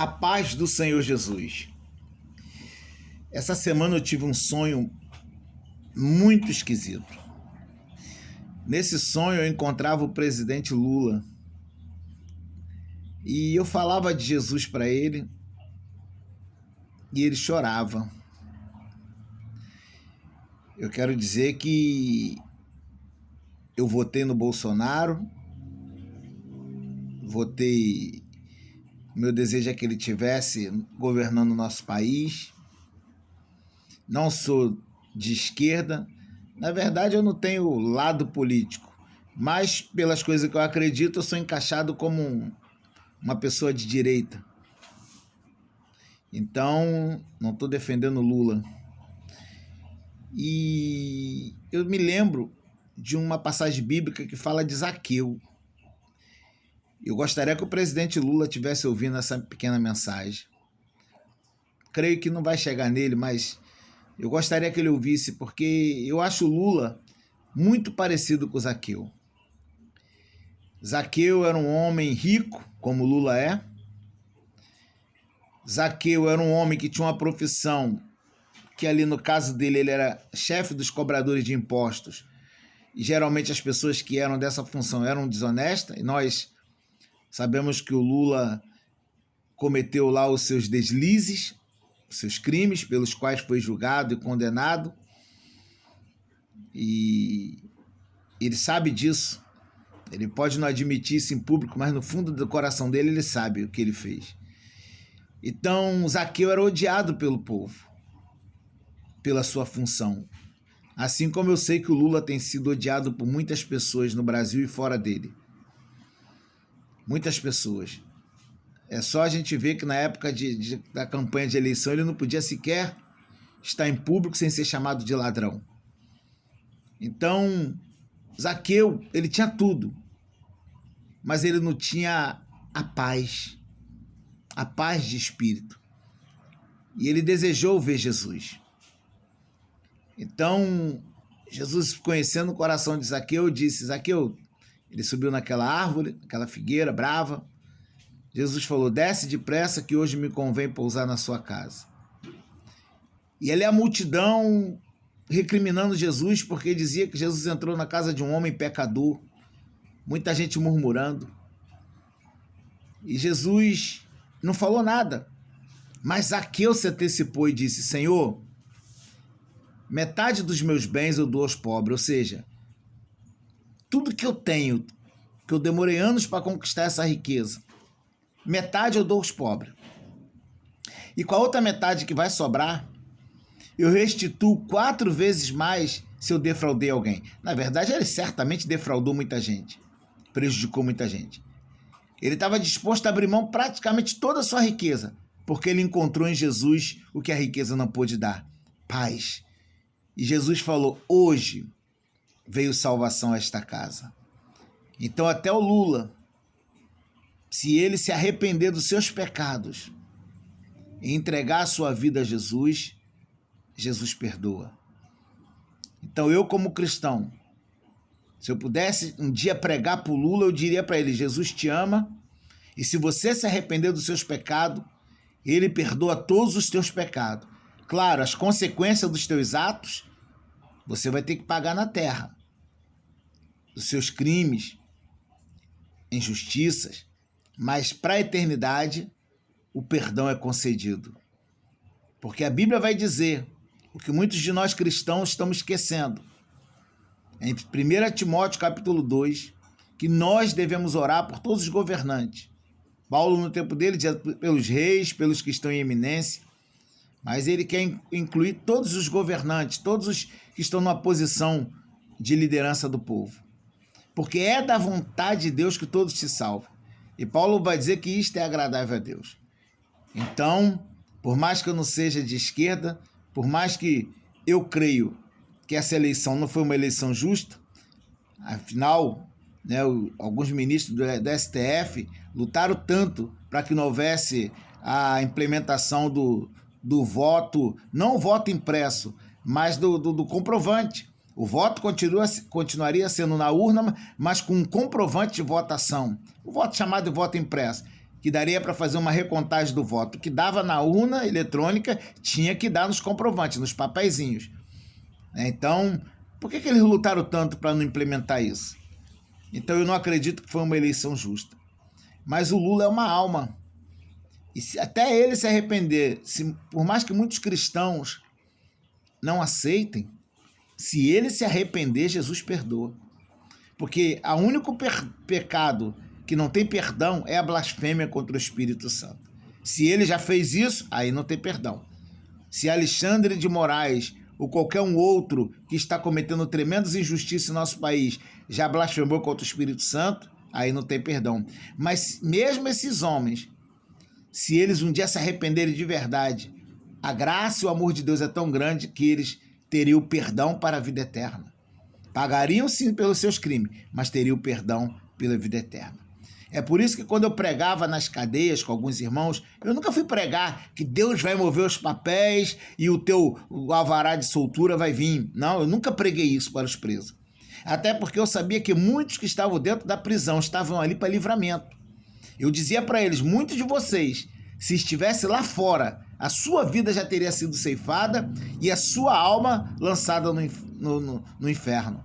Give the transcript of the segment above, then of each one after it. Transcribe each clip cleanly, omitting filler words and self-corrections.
A paz do Senhor Jesus. Essa semana eu tive um sonho muito esquisito. Nesse sonho eu encontrava o presidente Lula e eu falava de Jesus para ele e ele chorava. Eu quero dizer que eu votei no Bolsonaro, meu desejo é que ele tivesse governando o nosso país. Não sou de esquerda. Na verdade, eu não tenho lado político. Mas, pelas coisas que eu acredito, eu sou encaixado como uma pessoa de direita. Então, não estou defendendo Lula. E eu me lembro de uma passagem bíblica que fala de Zaqueu. Eu gostaria que o presidente Lula estivesse ouvindo essa pequena mensagem. Creio que não vai chegar nele, mas eu gostaria que ele ouvisse, porque eu acho Lula muito parecido com Zaqueu. Zaqueu era um homem rico, como Lula é. Zaqueu era um homem que tinha uma profissão que ali no caso dele ele era chefe dos cobradores de impostos. E geralmente as pessoas que eram dessa função eram desonestas, e nós sabemos que o Lula cometeu lá os seus deslizes, os seus crimes pelos quais foi julgado e condenado. E ele sabe disso. Ele pode não admitir isso em público, mas no fundo do coração dele ele sabe o que ele fez. Então, Zaqueu era odiado pelo povo, pela sua função. Assim como eu sei que o Lula tem sido odiado por muitas pessoas no Brasil e fora dele. Muitas pessoas. É só a gente ver que na época da campanha de eleição ele não podia sequer estar em público sem ser chamado de ladrão. Então, Zaqueu, ele tinha tudo, mas ele não tinha a paz de espírito. E ele desejou ver Jesus. Então, Jesus, conhecendo o coração de Zaqueu, disse: Zaqueu, ele subiu naquela árvore, aquela figueira brava. Jesus falou: desce depressa que hoje me convém pousar na sua casa. E ali a multidão recriminando Jesus, porque dizia que Jesus entrou na casa de um homem pecador. Muita gente murmurando. E Jesus não falou nada. Mas Zaqueu se antecipou e disse: Senhor, metade dos meus bens eu dou aos pobres. Ou seja, tudo que eu tenho, que eu demorei anos para conquistar essa riqueza, metade eu dou aos pobres. E com a outra metade que vai sobrar, eu restituo 4 vezes mais se eu defraudei alguém. Na verdade, ele certamente defraudou muita gente, prejudicou muita gente. Ele estava disposto a abrir mão praticamente toda a sua riqueza, porque ele encontrou em Jesus o que a riqueza não pôde dar: paz. E Jesus falou: hoje veio salvação a esta casa. Então até o Lula, se ele se arrepender dos seus pecados e entregar a sua vida a Jesus, Jesus perdoa. Então eu, como cristão, se eu pudesse um dia pregar para o Lula, eu diria para ele: Jesus te ama, e se você se arrepender dos seus pecados, ele perdoa todos os teus pecados. Claro, as consequências dos teus atos, você vai ter que pagar na terra. Dos seus crimes, injustiças, mas para a eternidade o perdão é concedido. Porque a Bíblia vai dizer o que muitos de nós cristãos estamos esquecendo. Em 1 Timóteo capítulo 2, que nós devemos orar por todos os governantes. Paulo, no tempo dele, dizia pelos reis, pelos que estão em eminência, mas ele quer incluir todos os governantes, todos os que estão numa posição de liderança do povo. Porque é da vontade de Deus que todos se salvem. E Paulo vai dizer que isto é agradável a Deus. Então, por mais que eu não seja de esquerda, por mais que eu creio que essa eleição não foi uma eleição justa, afinal, alguns ministros do STF lutaram tanto para que não houvesse a implementação do voto, não o voto impresso, mas do comprovante. O voto continuaria sendo na urna, mas com um comprovante de votação. O voto chamado de voto impresso. que daria para fazer uma recontagem do voto. O que dava na urna eletrônica tinha que dar nos comprovantes, nos papeizinhos. Então, por que eles lutaram tanto para não implementar isso? Então, eu não acredito que foi uma eleição justa. Mas o Lula é uma alma. E se até ele se arrepender, por mais que muitos cristãos não aceitem, se ele se arrepender, Jesus perdoa. Porque o único pecado que não tem perdão é a blasfêmia contra o Espírito Santo. Se ele já fez isso, aí não tem perdão. Se Alexandre de Moraes ou qualquer um outro que está cometendo tremendas injustiças em nosso país já blasfemou contra o Espírito Santo, aí não tem perdão. Mas mesmo esses homens, se eles um dia se arrependerem de verdade, a graça e o amor de Deus é tão grande que eles teriam perdão para a vida eterna. Pagariam sim pelos seus crimes, mas teriam perdão pela vida eterna. É por isso que quando eu pregava nas cadeias com alguns irmãos, eu nunca fui pregar que Deus vai mover os papéis e o alvará de soltura vai vir. Não, eu nunca preguei isso para os presos. Até porque eu sabia que muitos que estavam dentro da prisão estavam ali para livramento. Eu dizia para eles, muitos de vocês, se estivesse lá fora, a sua vida já teria sido ceifada e a sua alma lançada no inferno.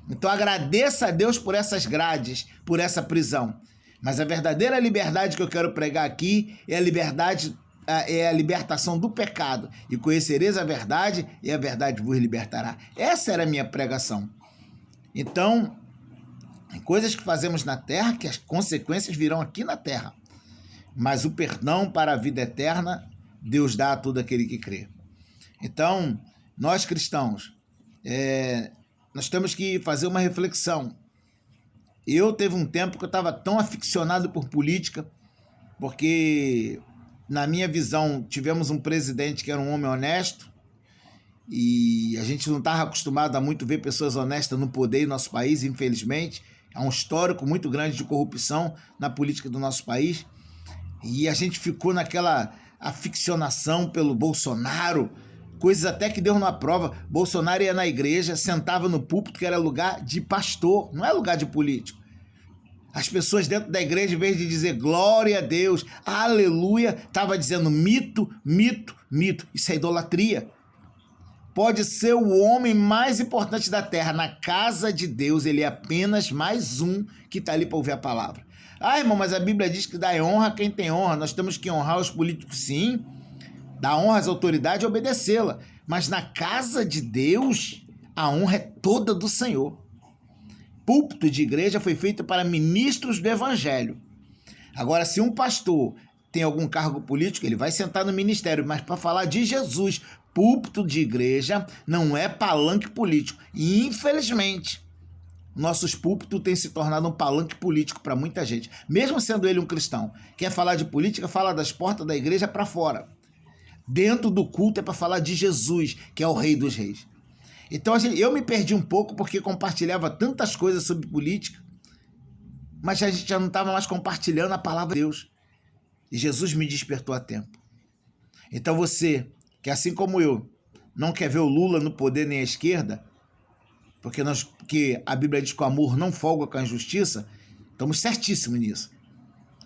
Então agradeça a Deus por essas grades, por essa prisão. Mas a verdadeira liberdade que eu quero pregar aqui é a liberdade, é a libertação do pecado. E conhecereis a verdade e a verdade vos libertará. Essa era a minha pregação. Então, tem coisas que fazemos na terra que as consequências virão aqui na terra. Mas o perdão para a vida eterna, Deus dá a todo aquele que crê. Então, nós cristãos, nós temos que fazer uma reflexão. Eu teve um tempo que eu estava tão aficionado por política, porque, na minha visão, tivemos um presidente que era um homem honesto, e a gente não estava acostumado a muito ver pessoas honestas no poder em nosso país, infelizmente. Há um histórico muito grande de corrupção na política do nosso país, e a gente ficou naquela aficionação pelo Bolsonaro, coisas até que Deus não aprova. Bolsonaro ia na igreja, sentava no púlpito, que era lugar de pastor, não é lugar de político. As pessoas dentro da igreja, em vez de dizer glória a Deus, aleluia, estava dizendo mito, mito, mito. Isso é idolatria. Pode ser o homem mais importante da terra. Na casa de Deus, ele é apenas mais um que está ali para ouvir a palavra. Ah, irmão, mas a Bíblia diz que dá honra a quem tem honra. Nós temos que honrar os políticos, sim. Dar honra às autoridades e obedecê-la. Mas na casa de Deus, a honra é toda do Senhor. Púlpito de igreja foi feito para ministros do evangelho. Agora, se um pastor tem algum cargo político, ele vai sentar no ministério, mas para falar de Jesus, púlpito de igreja não é palanque político. E, infelizmente, nossos púlpitos têm se tornado um palanque político para muita gente. Mesmo sendo ele um cristão, quer falar de política, fala das portas da igreja para fora. Dentro do culto é para falar de Jesus, que é o Rei dos Reis. Então eu me perdi um pouco porque compartilhava tantas coisas sobre política, mas a gente já não estava mais compartilhando a palavra de Deus. E Jesus me despertou a tempo. Então você, que assim como eu, não quer ver o Lula no poder nem a esquerda, porque a Bíblia diz que o amor não folga com a injustiça, estamos certíssimos nisso.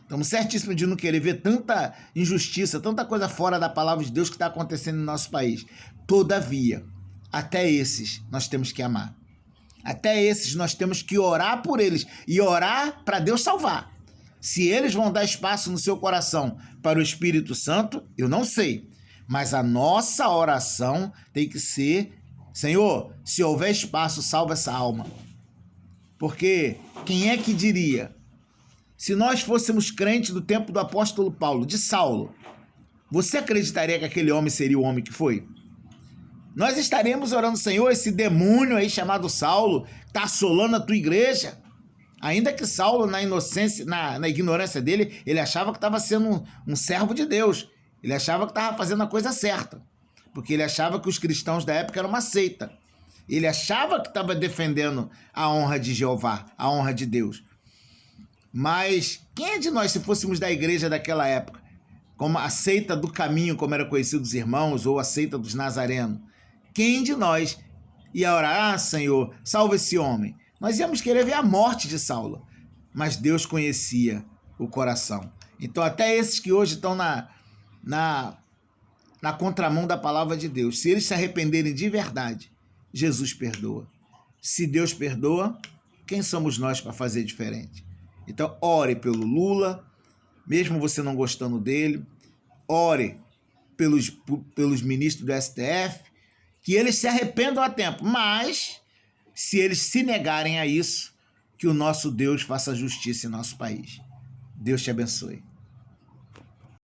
Estamos certíssimos de não querer ver tanta injustiça, tanta coisa fora da palavra de Deus que está acontecendo no nosso país. Todavia, até esses nós temos que amar. Até esses nós temos que orar por eles e orar para Deus salvar. Se eles vão dar espaço no seu coração para o Espírito Santo, eu não sei. Mas a nossa oração tem que ser: Senhor, se houver espaço, salva essa alma. Porque quem é que diria? Se nós fôssemos crentes do tempo do apóstolo Paulo, de Saulo, você acreditaria que aquele homem seria o homem que foi? Nós estaremos orando: Senhor, esse demônio aí chamado Saulo está assolando a tua igreja. Ainda que Saulo, na inocência, na ignorância dele, ele achava que estava sendo um servo de Deus. Ele achava que estava fazendo a coisa certa. Porque ele achava que os cristãos da época eram uma seita. Ele achava que estava defendendo a honra de Jeová, a honra de Deus. Mas quem é de nós, se fôssemos da igreja daquela época, como a seita do caminho, como era conhecido os irmãos, ou a seita dos nazarenos, quem de nós ia orar: Senhor, salva esse homem? Nós íamos querer ver a morte de Saulo. Mas Deus conhecia o coração. Então, até esses que hoje estão na contramão da palavra de Deus, se eles se arrependerem de verdade, Jesus perdoa. Se Deus perdoa, quem somos nós para fazer diferente? Então, ore pelo Lula, mesmo você não gostando dele, ore pelos ministros do STF, que eles se arrependam a tempo, mas se eles se negarem a isso, que o nosso Deus faça justiça em nosso país. Deus te abençoe.